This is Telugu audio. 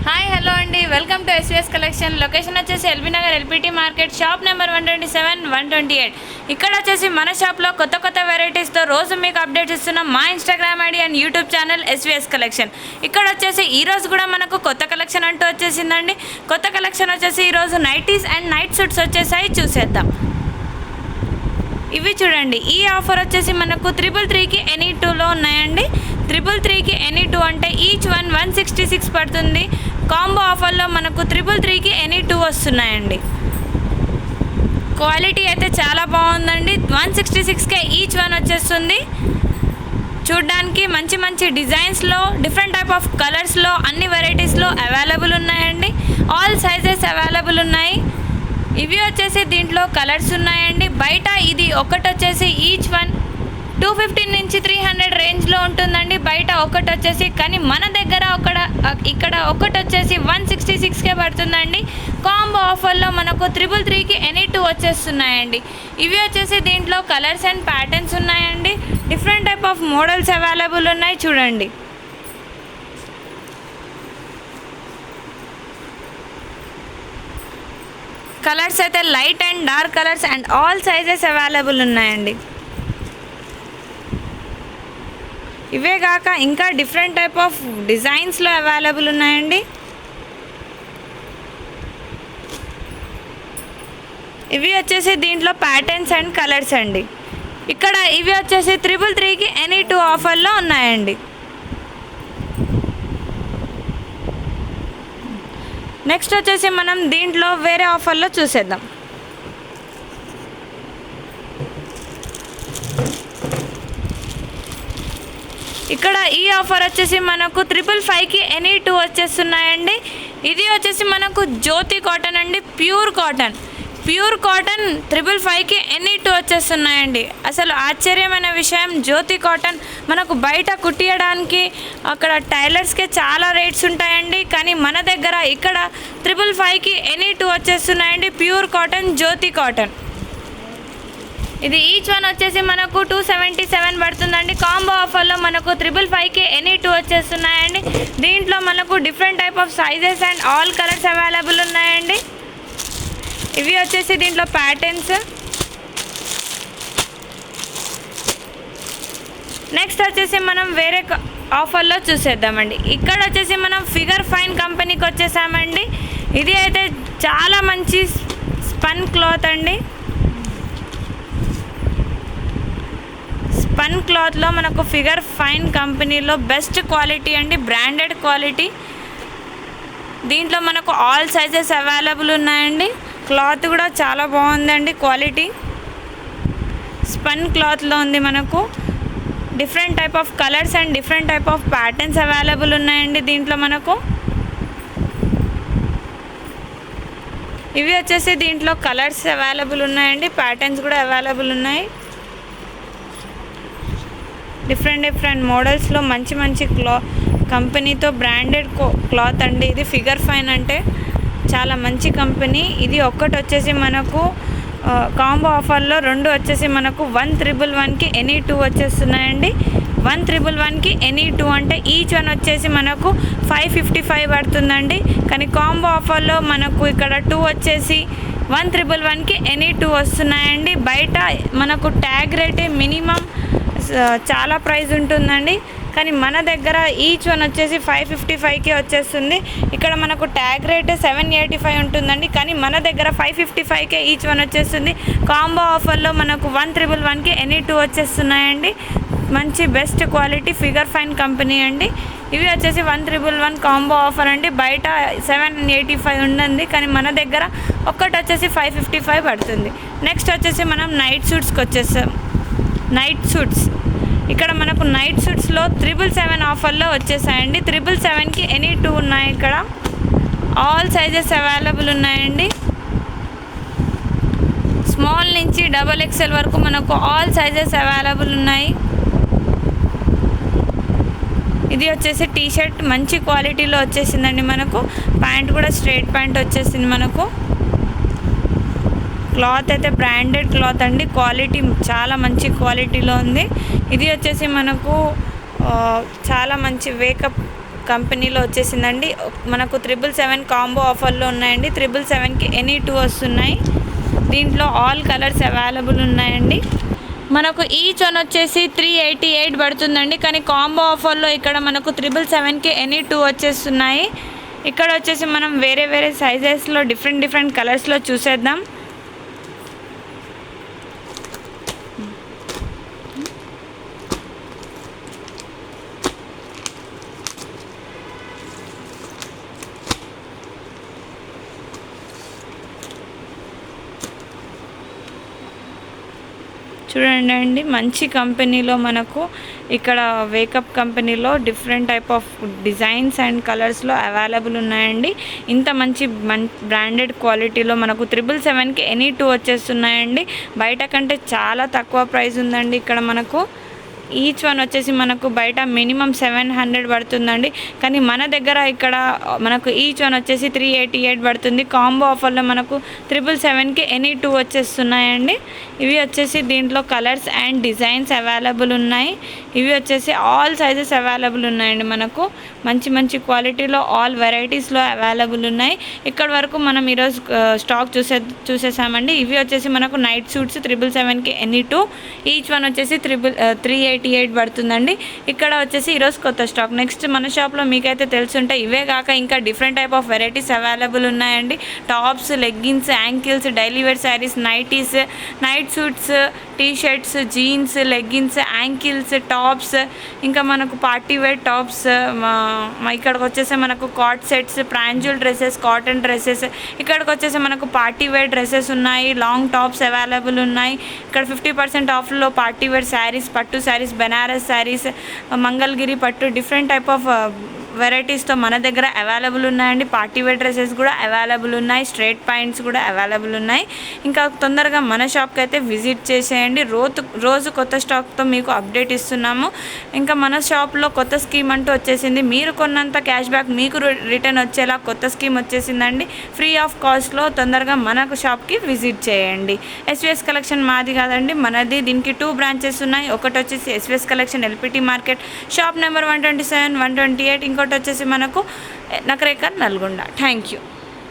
హాయ్ హలో అండి, welcome to SVS collection. Location వచ్చేసి LB Nagar LPT market, shop number 127, 128. ఇక్కడ వచ్చేసి మన షాప్లో కొత్త కొత్త వెరైటీస్తో రోజు మీకు అప్డేట్స్ ఇస్తున్నాం. మా Instagram ID and YouTube channel SVS collection. ఇక్కడ వచ్చేసి ఈరోజు కూడా మనకు కొత్త కలెక్షన్ అంటూ వచ్చేసిందండి. కొత్త కలెక్షన్ వచ్చేసి ఈరోజు నైటీస్ అండ్ నైట్ సూట్స్ వచ్చేసాయి, చూసేద్దాం. ఇవి చూడండి, ఈ ఆఫర్ వచ్చేసి మనకు 333కి ఎనీ 2లో ఉన్నాయండి. 333కి ఎనీ 2 అంటే ఈచ్ 166 పడుతుంది. కాంబో ఆఫర్లో మనకు 333కి ఎనీ 2 వస్తున్నాయండి. క్వాలిటీ అయితే చాలా బాగుందండి. 166కే ఈచ్ 1 వచ్చేస్తుంది. చూడ్డానికి మంచి మంచి డిజైన్స్లో, డిఫరెంట్ టైప్ ఆఫ్ కలర్స్లో, అన్ని వెరైటీస్లో అవైలబుల్ ఉన్నాయండి. ఆల్ సైజెస్ అవైలబుల్ ఉన్నాయి. ఇవి వచ్చేసి దీంట్లో కలర్స్ ఉన్నాయండి. బయట ఇది ఒకటి వచ్చేసి ఈచ్ 1 250 నుంచి 300 రేంజ్లో ఉంటుందండి బయట ఒకటి వచ్చేసి. కానీ మన దగ్గర ఇక్కడ ఒకటి వచ్చేసి 166కే పడుతుందండి. కాంబో ఆఫర్లో మనకు 333కి ఎనీ 2 వచ్చేస్తున్నాయండి. ఇవి వచ్చేసి దీంట్లో కలర్స్ అండ్ ప్యాటర్న్స్ ఉన్నాయండి. Different type of models available ఉన్నాయి, చూడండి. కలర్స్ అయితే light and dark colours and all sizes available ఉన్నాయండి. ఇవే కాక ఇంకా డిఫరెంట్ టైప్ ఆఫ్ డిజైన్స్లో అవైలబుల్ ఉన్నాయండి. ఇవి వచ్చేసి దీంట్లో ప్యాటర్న్స్ అండ్ కలర్స్ అండి. ఇక్కడ ఇవి వచ్చేసి 333కి ఎనీ 2 ఆఫర్లో ఉన్నాయండి. నెక్స్ట్ వచ్చేసి మనం దీంట్లో వేరే ఆఫర్లో చూసేద్దాం. ఇక్కడ ఈ ఆఫర్ వచ్చేసి మనకు 555కి ఎనీ 2 వచ్చేస్తున్నాయండి. ఇది వచ్చేసి మనకు జ్యోతి కాటన్ అండి, ప్యూర్ కాటన్ 555కి ఎనీ 2 వచ్చేస్తున్నాయండి. అసలు ఆశ్చర్యమైన విషయం, జ్యోతి కాటన్ మనకు బయట కుట్టియడానికి అక్కడ టైలర్స్కి చాలా రేట్స్ ఉంటాయండి. కానీ మన దగ్గర ఇక్కడ 555కి ఎనీ 2 వచ్చేస్తున్నాయండి. ప్యూర్ కాటన్ జ్యోతి కాటన్. ఇది ఈచ్ 1 వచ్చేసి మనకు 277 పడుతుందండి. కాంబో ఆఫర్లో మనకు 555కి ఎనీ 2 వచ్చేస్తున్నాయండి. దీంట్లో మనకు different type of sizes and all colours available ఉన్నాయండి. ఇవి వచ్చేసి దీంట్లో ప్యాటర్న్స్. నెక్స్ట్ వచ్చేసి మనం వేరే ఆఫర్లో చూసేద్దామండి. ఇక్కడ వచ్చేసి మనం ఫిగర్ ఫైన్ కంపెనీకి వచ్చేసామండి. ఇది అయితే చాలా మంచి స్పన్ క్లాత్ అండి. స్పన్ క్లాత్లో మనకు ఫిగర్ ఫైన్ కంపెనీలో బెస్ట్ క్వాలిటీ అండి, బ్రాండెడ్ క్వాలిటీ. దీంట్లో మనకు ఆల్ సైజెస్ అవైలబుల్ ఉన్నాయండి. క్లాత్ కూడా చాలా బాగుందండి, క్వాలిటీ స్పన్ క్లాత్లో ఉంది. మనకు different type of colours and different type of patterns available ఉన్నాయండి దీంట్లో మనకు. ఇవి వచ్చేసి దీంట్లో కలర్స్ అవైలబుల్ ఉన్నాయండి, ప్యాటర్న్స్ కూడా అవైలబుల్ ఉన్నాయి. డిఫరెంట్ మోడల్స్లో మంచి మంచి కంపెనీతో బ్రాండెడ్ క్లాత్ అండి. ఇది ఫిగర్ ఫైన్ అంటే చాలా మంచి కంపెనీ. ఇది ఒక్కటి వచ్చేసి మనకు కాంబో ఆఫర్లో 2 వచ్చేసి మనకు 1311కి ఎనీ 2 వచ్చేస్తున్నాయండి. 1311కి ఎనీ 2 అంటే ఈచ్ 1 వచ్చేసి మనకు 555 పడుతుందండి. కానీ కాంబో ఆఫర్లో మనకు ఇక్కడ 2 వచ్చేసి 1311కి ఎనీ 2 వస్తున్నాయండి. బయట మనకు ట్యాగ్ రేటే మినిమం చాలా ప్రైస్ ఉంటుందండి. కానీ మన దగ్గర ఈచ్ 1 వచ్చేసి 555కి వచ్చేస్తుంది. ఇక్కడ మనకు ట్యాగ్ రేట్ 785 ఉంటుందండి. కానీ మన దగ్గర 555కే ఈచ్ 1 వచ్చేస్తుంది. కాంబో ఆఫర్లో మనకు 1311కి ఎనీ 2 వచ్చేస్తున్నాయండి. మంచి best quality figure fine company అండి. ఇవి వచ్చేసి 1311 కాంబో ఆఫర్ అండి. బయట 785 ఉందండి, కానీ మన దగ్గర ఒక్కటి వచ్చేసి 555 పడుతుంది. నెక్స్ట్ వచ్చేసి మనం నైట్ సూట్స్కి వచ్చేసాం. నైట్ సూట్స్ ఇక్కడ మనకు నైట్ సూట్స్లో 777 ఆఫర్లో వచ్చేసాయండి. 777కి ఎనీ 2 ఉన్నాయి. ఇక్కడ ఆల్ సైజెస్ అవైలబుల్ ఉన్నాయండి. స్మాల్ నుంచి XXL వరకు మనకు ఆల్ సైజెస్ అవైలబుల్ ఉన్నాయి. ఇది వచ్చేసి టీషర్ట్ మంచి క్వాలిటీలో వచ్చేసిందండి. మనకు ప్యాంట్ కూడా స్ట్రైట్ ప్యాంట్ వచ్చేసింది. మనకు క్లాత్ అయితే బ్రాండెడ్ క్లాత్ అండి, క్వాలిటీ చాలా మంచి క్వాలిటీలో ఉంది. ఇది వచ్చేసి మనకు చాలా మంచి వేకప్ కంపెనీలో వచ్చేసిందండి. మనకు 777 కాంబో ఆఫర్లో ఉన్నాయండి. 777కి ఎనీ 2 వస్తున్నాయి. దీంట్లో ఆల్ కలర్స్ అవైలబుల్ ఉన్నాయండి. మనకు ఈచ్ వన్ వచ్చేసి 388 పడుతుందండి. కానీ కాంబో ఆఫర్లో ఇక్కడ మనకు 777కి ఎనీ 2 వచ్చేస్తున్నాయి. ఇక్కడ వచ్చేసి మనం వేరే వేరే సైజెస్లో డిఫరెంట్ కలర్స్లో చూసేద్దాం. చూడండి అండి, మంచి కంపెనీలో మనకు ఇక్కడ వేకప్ కంపెనీలో different type of designs and కలర్స్లో అవైలబుల్ ఉన్నాయండి. ఇంత మంచి బ్రాండెడ్ క్వాలిటీలో మనకు 777కి ఎనీ 2 వచ్చేస్తున్నాయండి. బయట కంటే చాలా తక్కువ ప్రైస్ ఉందండి. ఇక్కడ మనకు ఈచ్ వన్ వచ్చేసి మనకు బయట మినిమం 700 పడుతుందండి. కానీ మన దగ్గర ఇక్కడ మనకు ఈచ్ వన్ వచ్చేసి 388 పడుతుంది. కాంబో ఆఫర్లో మనకు 777కి ఎనీ 2 వచ్చేస్తున్నాయండి. ఇవి వచ్చేసి దీంట్లో కలర్స్ అండ్ డిజైన్స్ అవైలబుల్ ఉన్నాయి. ఇవి వచ్చేసి ఆల్ సైజెస్ అవైలబుల్ ఉన్నాయండి. మనకు మంచి క్వాలిటీలో ఆల్ వెరైటీస్లో అవైలబుల్ ఉన్నాయి. ఇక్కడ వరకు మనం ఈరోజు స్టాక్ చూసేసామండి. ఇవి వచ్చేసి మనకు నైట్ సూట్స్ 777కి ఎనీ 2, ఈచ్ వన్ వచ్చేసి 388 పడుతుందండి. ఇక్కడ వచ్చేసి ఈరోజు కొత్త స్టాక్. నెక్స్ట్ మన షాప్లో మీకైతే తెలుసుంటే ఇవే కాక ఇంకా different type of varieties available ఉన్నాయండి. Tops, leggings, ankles, daily wear saris, nighties, night suits, T shirts, jeans, leggings, ankles, tops, ఇంకా మనకు పార్టీ వేర్ టాప్స్, ఇక్కడికి వచ్చేసి మనకు కాట్ సెట్స్, ప్రాంజుల్ డ్రెస్సెస్, కాటన్ డ్రెస్సెస్, ఇక్కడికి వచ్చేసి మనకు పార్టీ వేర్ డ్రెస్సెస్ ఉన్నాయి. లాంగ్ టాప్స్ అవైలబుల్ ఉన్నాయి. ఇక్కడ 50% ఆఫ్లో పార్టీ వేర్ శారీస్, పట్టు శారీస్, బెనారస్ శారీస్, మంగళగిరి పట్టు, డిఫరెంట్ టైప్ ఆఫ్ వెరైటీస్తో మన దగ్గర అవైలబుల్ ఉన్నాయండి. పార్టీ వేర్ డ్రెస్సెస్ కూడా అవైలబుల్ ఉన్నాయి. స్ట్రైట్ ప్యాంట్స్ కూడా అవైలబుల్ ఉన్నాయి. ఇంకా తొందరగా మన షాప్కి అయితే విజిట్ చేసేయండి. రోజు కొత్త స్టాక్తో మీకు అప్డేట్ ఇస్తున్నాము. ఇంకా మన షాప్లో కొత్త స్కీమ్ అంటూ వచ్చేసింది. మీరు కొన్నంత క్యాష్ బ్యాక్ మీకు రిటర్న్ వచ్చేలా కొత్త స్కీమ్ వచ్చేసిందండి. ఫ్రీ ఆఫ్ కాస్ట్లో తొందరగా మనకు షాప్కి విజిట్ చేయండి. ఎస్విఎస్ కలెక్షన్ మాది కాదండి, మనది. దీనికి 2 బ్రాంచెస్ ఉన్నాయి. ఒకటి వచ్చేసి SVS collection LPT market shop number 127, 128. ఇంకోటి వచ్చేసి మనకు నకరేకల్, నల్గొండ. Thank you.